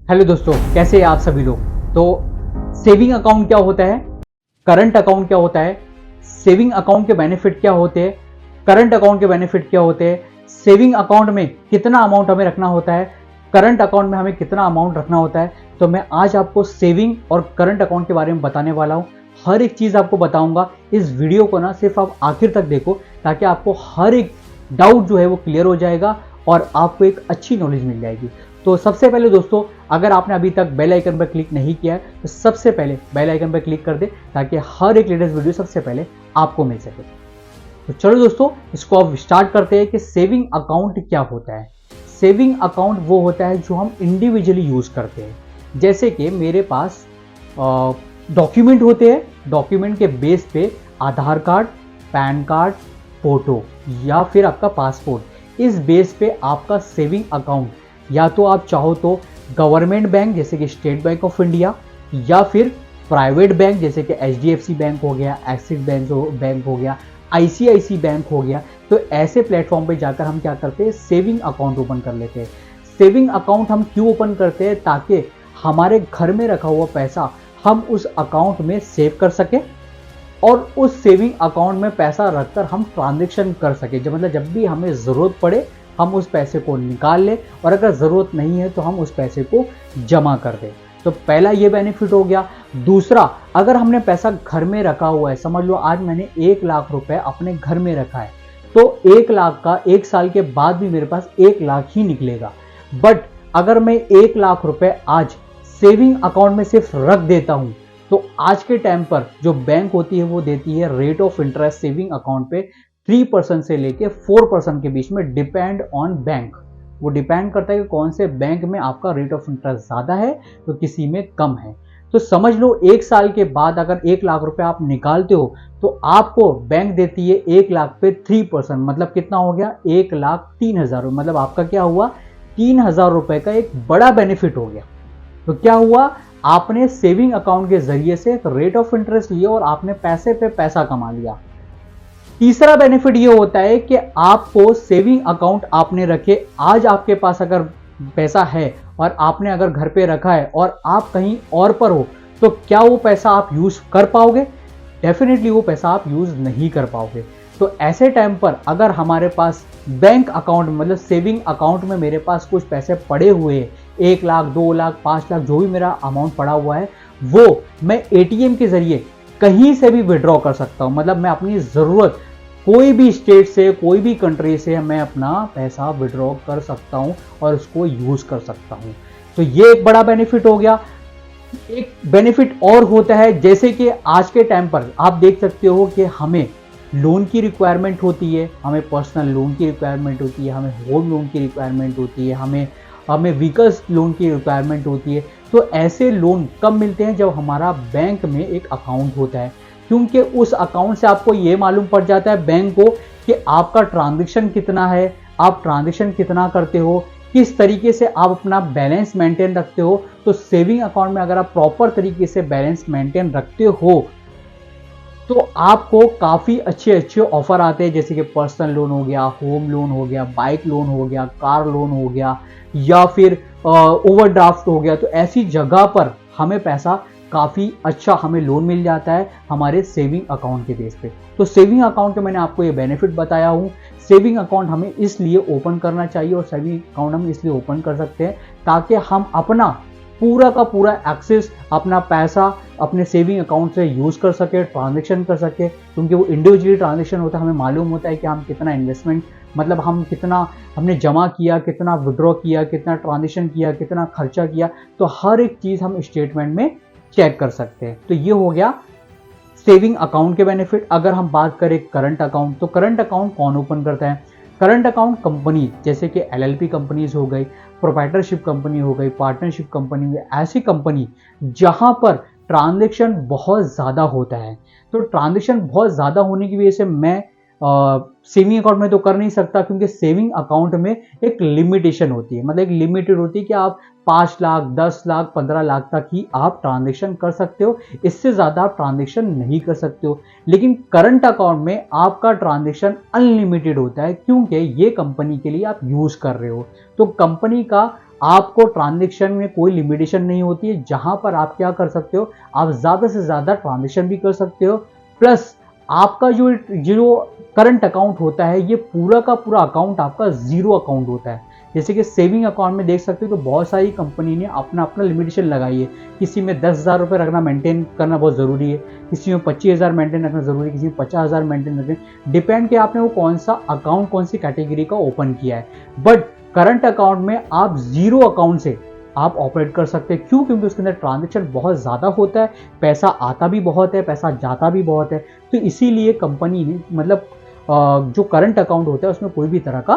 Hello दोस्तों, कैसे हैं आप सभी लोग। तो सेविंग अकाउंट क्या होता है, करंट अकाउंट क्या होता है, सेविंग अकाउंट के बेनिफिट क्या होते हैं, करंट अकाउंट के बेनिफिट क्या होते हैं, सेविंग अकाउंट में कितना अमाउंट हमें रखना होता है, करंट अकाउंट में हमें कितना अमाउंट रखना होता है। तो मैं आज आपको सेविंग और करंट अकाउंट के बारे में बताने वाला हूं। हर एक चीज आपको बताऊंगा। इस वीडियो को ना सिर्फ आप आखिर तक देखो, ताकि आपको हर एक डाउट जो है वो क्लियर हो जाएगा और आपको एक अच्छी नॉलेज मिल जाएगी। तो सबसे पहले दोस्तों, अगर आपने अभी तक बेल आइकन पर क्लिक नहीं किया है तो सबसे पहले बेल आइकन पर क्लिक कर दे, ताकि हर एक लेटेस्ट वीडियो सबसे पहले आपको मिल सके। तो चलो दोस्तों, इसको अब स्टार्ट करते हैं कि सेविंग अकाउंट क्या होता है। सेविंग अकाउंट वो होता है जो हम इंडिविजुअली यूज करते हैं। जैसे कि मेरे पास डॉक्यूमेंट होते हैं, डॉक्यूमेंट के बेस पे आधार कार्ड, पैन कार्ड, फोटो या फिर आपका पासपोर्ट, इस बेस पे आपका सेविंग अकाउंट, या तो आप चाहो तो गवर्नमेंट बैंक जैसे कि स्टेट बैंक ऑफ इंडिया, या फिर प्राइवेट बैंक जैसे कि एचडीएफसी बैंक हो गया, एक्सिस बैंक हो गया, आईसीआईसी बैंक हो गया, तो ऐसे प्लेटफॉर्म पे जाकर हम क्या करते हैं, सेविंग अकाउंट ओपन कर लेते हैं। सेविंग अकाउंट हम क्यों ओपन करते हैं, ताकि हमारे घर में रखा हुआ पैसा हम उस अकाउंट में सेव कर सके और उस सेविंग अकाउंट में पैसा रखकर हम ट्रांजेक्शन कर सके। जब भी हमें ज़रूरत पड़े हम उस पैसे को निकाल लें, और अगर ज़रूरत नहीं है तो हम उस पैसे को जमा कर दें। तो पहला ये बेनिफिट हो गया। दूसरा, अगर हमने पैसा घर में रखा हुआ है, समझ लो आज मैंने 1,00,000 रुपए अपने घर में रखा है, तो 1,00,000 का 1 साल के बाद भी मेरे पास 1,00,000 ही निकलेगा। बट अगर मैं 1,00,000 रुपए आज सेविंग अकाउंट में सिर्फ रख देता हूं, तो आज के टाइम पर जो बैंक होती है वो देती है rate of interest saving account पे 3% से लेके 4% के बीच में, डिपेंड ऑन बैंक। वो डिपेंड करता है कि कौन से बैंक में आपका रेट ऑफ इंटरेस्ट ज्यादा है तो किसी में कम है। तो समझ लो 1 साल के बाद अगर 1,00,000 रुपए आप निकालते हो तो आपको बैंक देती है 1,00,000 पे 3%, मतलब कितना हो गया, 1,03,000। मतलब आपका क्या हुआ, 3,000 रुपए का एक बड़ा बेनिफिट हो गया। तो क्या हुआ, आपने सेविंग अकाउंट के जरिए से रेट ऑफ इंटरेस्ट लिया और आपने पैसे पे पैसा कमा लिया। तीसरा बेनिफिट ये होता है कि आपको सेविंग अकाउंट आपने रखे, आज आपके पास अगर पैसा है और आपने अगर घर पे रखा है और आप कहीं और पर हो, तो क्या वो पैसा आप यूज कर पाओगे? डेफिनेटली वो पैसा आप यूज नहीं कर पाओगे। तो ऐसे टाइम पर अगर हमारे पास बैंक अकाउंट मतलब सेविंग अकाउंट में मेरे पास कुछ पैसे पड़े हुए हैं, 1,00,000, 2,00,000, 5,00,000, जो भी मेरा अमाउंट पड़ा हुआ है, वो मैं एटीएम के जरिए कहीं से भी विड्रॉ कर सकता हूं। मतलब मैं अपनी जरूरत, कोई भी स्टेट से, कोई भी कंट्री से मैं अपना पैसा विड्रॉ कर सकता हूं और उसको यूज कर सकता हूं। तो ये एक बड़ा बेनिफिट हो गया। एक बेनिफिट और होता है, जैसे कि आज के टाइम पर आप देख सकते हो कि हमें लोन की रिक्वायरमेंट होती है, हमें पर्सनल लोन की रिक्वायरमेंट होती है, हमें होम लोन की रिक्वायरमेंट होती है, हमें हमें व्हीकल्स लोन की रिक्वायरमेंट होती है। तो ऐसे लोन कब मिलते हैं, जब हमारा बैंक में एक अकाउंट होता है, क्योंकि उस अकाउंट से आपको ये मालूम पड़ जाता है बैंक को कि आपका ट्रांजैक्शन कितना है, आप ट्रांजैक्शन कितना करते हो, किस तरीके से आप अपना बैलेंस मेंटेन रखते हो। तो सेविंग अकाउंट में अगर आप प्रॉपर तरीके से बैलेंस मेंटेन रखते हो तो आपको काफ़ी अच्छे अच्छे ऑफर आते हैं, जैसे कि पर्सनल लोन हो गया, होम लोन हो गया, बाइक लोन हो गया, कार लोन हो गया, या फिर ओवरड्राफ्ट हो गया। तो ऐसी जगह पर हमें पैसा काफ़ी अच्छा, हमें लोन मिल जाता है हमारे सेविंग अकाउंट के बेस पे। तो सेविंग अकाउंट के मैंने आपको ये बेनिफिट बताया हूँ। सेविंग अकाउंट हमें इसलिए ओपन करना चाहिए, और सेविंग अकाउंट हम इसलिए ओपन कर सकते हैं ताकि हम अपना पूरा का पूरा एक्सेस, अपना पैसा अपने सेविंग अकाउंट से यूज कर सके, ट्रांजेक्शन कर सके। क्योंकि वो इंडिविजुअली ट्रांजेक्शन होता है, हमें मालूम होता है कि हम कितना इन्वेस्टमेंट, मतलब हम कितना हमने जमा किया, कितना विड्रॉ किया, कितना ट्रांजेक्शन किया, कितना खर्चा किया। तो हर एक चीज हम स्टेटमेंट में चेक कर सकते हैं। तो ये हो गया सेविंग अकाउंट के बेनिफिट। अगर हम बात करें करंट अकाउंट, तो करंट अकाउंट कौन ओपन करता है? करंट अकाउंट कंपनी, जैसे कि एलएलपी कंपनीज हो गई, प्रोप्राइटरशिप कंपनी हो गई, पार्टनरशिप कंपनी हो गई, ऐसी कंपनी जहां पर ट्रांजैक्शन बहुत ज़्यादा होता है। तो ट्रांजैक्शन बहुत ज़्यादा होने की वजह से मैं सेविंग अकाउंट में तो कर नहीं सकता, क्योंकि सेविंग अकाउंट में एक लिमिटेशन होती है, मतलब एक लिमिटेड होती है कि आप 5 लाख, 10 लाख, 15 लाख तक ही आप ट्रांजैक्शन कर सकते हो, इससे ज़्यादा आप ट्रांजैक्शन नहीं कर सकते हो। लेकिन करंट अकाउंट में आपका ट्रांजैक्शन अनलिमिटेड होता है, क्योंकि ये कंपनी के लिए आप यूज़ कर रहे हो। तो कंपनी का आपको ट्रांजेक्शन में कोई लिमिटेशन नहीं होती है, जहां पर आप क्या कर सकते हो, आप ज्यादा से ज्यादा ट्रांजेक्शन भी कर सकते हो। प्लस आपका जो करंट अकाउंट होता है, ये पूरा का पूरा अकाउंट आपका जीरो अकाउंट होता है। जैसे कि सेविंग अकाउंट में देख सकते हो तो बहुत सारी कंपनी ने अपना अपना लिमिटेशन लगाई है। किसी में 10,000 रुपये रखना मेंटेन करना बहुत ज़रूरी है, किसी में 25,000 मेंटेन रखना ज़रूरी है, किसी में 50,000 मेंटेन रखना, डिपेंड कि आपने वो कौन सा अकाउंट कौन सी कैटेगरी का ओपन किया है। बट करंट अकाउंट में आप जीरो अकाउंट से आप ऑपरेट कर सकते हैं। क्यों? क्योंकि उसके अंदर ट्रांजेक्शन बहुत ज़्यादा होता है, पैसा आता भी बहुत है, पैसा जाता भी बहुत है। तो इसीलिए कंपनी ने मतलब जो करंट अकाउंट होता है उसमें कोई भी तरह का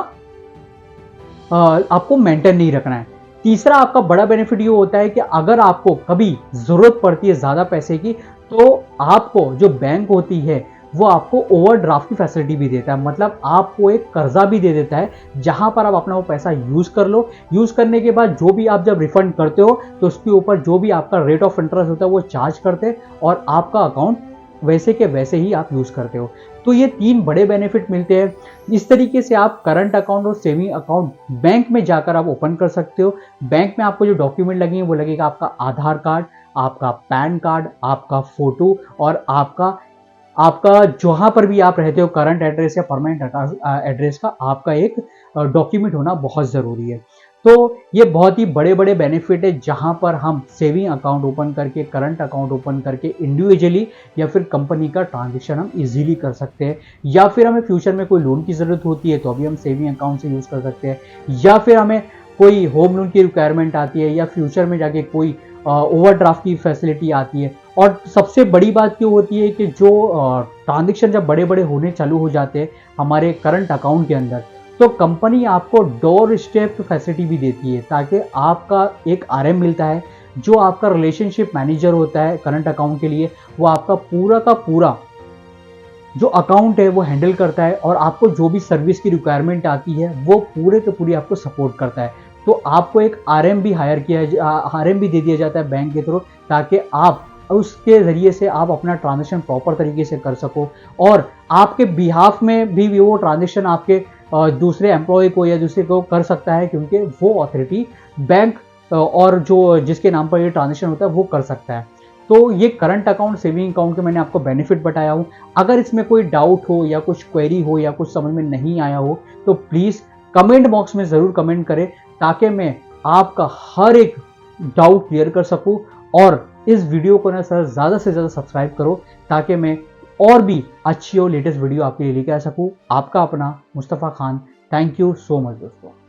आपको मेंटेन नहीं रखना है। तीसरा आपका बड़ा बेनिफिट ये होता है कि अगर आपको कभी जरूरत पड़ती है ज्यादा पैसे की, तो आपको जो बैंक होती है वो आपको ओवरड्राफ्ट की फैसिलिटी भी देता है। मतलब आपको एक कर्जा भी दे देता है, जहां पर आप अपना वो पैसा यूज कर लो। यूज करने के बाद जो भी आप जब रिफंड करते हो तो उसके ऊपर जो भी आपका रेट ऑफ इंटरेस्ट होता है वो चार्ज करते हैं और आपका अकाउंट वैसे के वैसे ही आप यूज करते हो। तो ये 3 बड़े बेनिफिट मिलते हैं। इस तरीके से आप करंट अकाउंट और सेविंग अकाउंट बैंक में जाकर आप ओपन कर सकते हो। बैंक में आपको जो डॉक्यूमेंट लगेंगे वो लगेगा आपका आधार कार्ड, आपका पैन कार्ड, आपका फोटो और आपका जहां पर भी आप रहते हो करंट एड्रेस या परमानेंट एड्रेस का आपका एक डॉक्यूमेंट होना बहुत जरूरी है। तो ये बहुत ही बड़े बड़े बेनिफिट है, जहां पर हम सेविंग अकाउंट ओपन करके, करंट अकाउंट ओपन करके इंडिविजुअली या फिर कंपनी का ट्रांजेक्शन हम इजीली कर सकते हैं। या फिर हमें फ्यूचर में कोई लोन की जरूरत होती है तो अभी हम सेविंग अकाउंट से यूज कर सकते हैं। या फिर हमें कोई होम लोन की रिक्वायरमेंट आती है या फ्यूचर में जाके कोई ओवरड्राफ्ट की फैसिलिटी आती है। और सबसे बड़ी बात क्यों होती है कि जो ट्रांजेक्शन जब बड़े बड़े होने चालू हो जाते हैं हमारे करंट अकाउंट के अंदर, तो कंपनी आपको डोर स्टेप फैसिलिटी भी देती है, ताकि आपका एक आरएम मिलता है जो आपका रिलेशनशिप मैनेजर होता है करंट अकाउंट के लिए। वो आपका पूरा का पूरा जो अकाउंट है वो हैंडल करता है और आपको जो भी सर्विस की रिक्वायरमेंट आती है वो पूरे के पूरी आपको सपोर्ट करता है। तो आपको एक आरएम भी आरएम भी दे दिया जाता है बैंक के थ्रू, ताकि आप उसके जरिए से आप अपना ट्रांजेक्शन प्रॉपर तरीके से कर सको और आपके बिहाफ में भी वो ट्रांजेक्शन आपके दूसरे एम्प्लॉय को या दूसरे को कर सकता है, क्योंकि वो अथॉरिटी बैंक और जो जिसके नाम पर ये ट्रांजेक्शन होता है वो कर सकता है। तो ये करंट अकाउंट सेविंग अकाउंट के मैंने आपको बेनिफिट बताया हूँ। अगर इसमें कोई डाउट हो या कुछ क्वेरी हो या कुछ समझ में नहीं आया हो तो प्लीज़ कमेंट बॉक्स में ज़रूर कमेंट करें, ताकि मैं आपका हर एक डाउट क्लियर कर सकूं। और इस वीडियो को ना सर ज़्यादा से ज़्यादा सब्सक्राइब करो, ताकि मैं और भी अच्छी और लेटेस्ट वीडियो आपके लिए लेके आ सकूं। आपका अपना Mustafa Khan. Thank you so much दोस्तों।